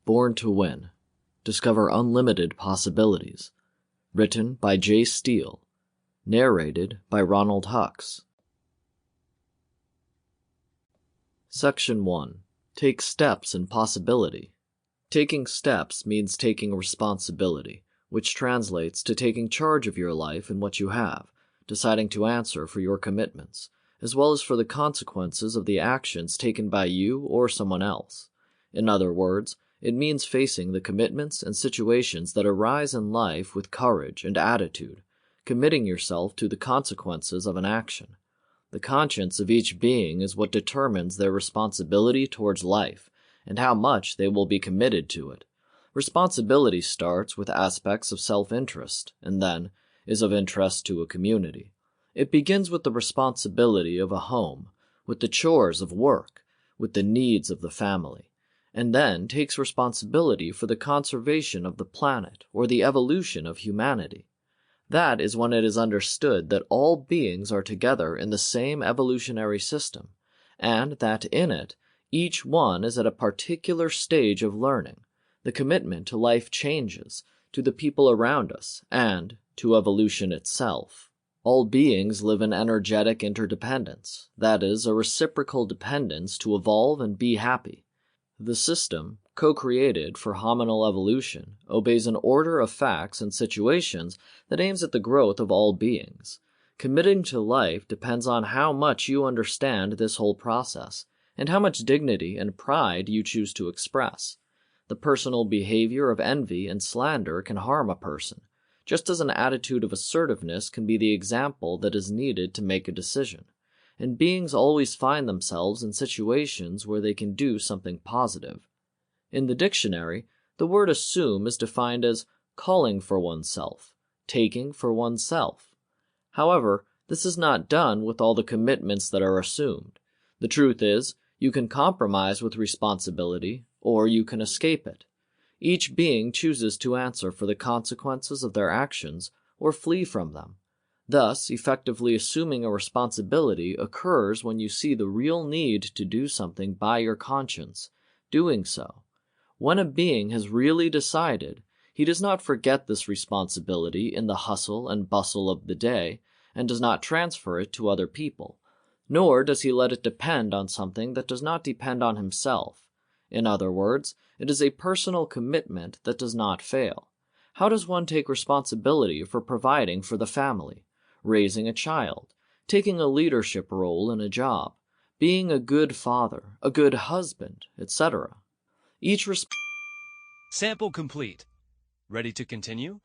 Born to Win. Discover unlimited possibilities. Written by Steele. Narrated by Ronald Hucks. Section 1. Take steps in possibility. Taking steps means taking responsibility, which translates to taking charge of your life and what you have, deciding to answer for your commitments, as well as for the consequences of the actions taken by you or someone else. In other words, it means facing the commitments and situations that arise in life with courage and attitude, committing yourself to the consequences of an action. The conscience of each being is what determines their responsibility towards life and how much they will be committed to it. Responsibility starts with aspects of self-interest and then is of interest to a community. It begins with the responsibility of a home, with the chores of work, with the needs of the family, and then takes responsibility for the conservation of the planet or the evolution of humanity. That is when it is understood that all beings are together in the same evolutionary system, and that in it, each one is at a particular stage of learning. The commitment to life changes, to the people around us, and to evolution itself. All beings live in energetic interdependence, that is, a reciprocal dependence to evolve and be happy. The system, co-created for hominal evolution, obeys an order of facts and situations that aims at the growth of all beings. Committing to life depends on how much you understand this whole process, and how much dignity and pride you choose to express. The personal behavior of envy and slander can harm a person, just as an attitude of assertiveness can be the example that is needed to make a decision. And beings always find themselves in situations where they can do something positive. In the dictionary, the word assume is defined as calling for oneself, taking for oneself. However, this is not done with all the commitments that are assumed. The truth is, you can compromise with responsibility, or you can escape it. Each being chooses to answer for the consequences of their actions or flee from them. Thus, effectively assuming a responsibility occurs when you see the real need to do something by your conscience, doing so. When a being has really decided, he does not forget this responsibility in the hustle and bustle of the day, and does not transfer it to other people, nor does he let it depend on something that does not depend on himself. In other words, it is a personal commitment that does not fail. How does one take responsibility for providing for the family, raising a child, taking a leadership role in a job, being a good father, a good husband, etc.? Sample complete. Ready to continue?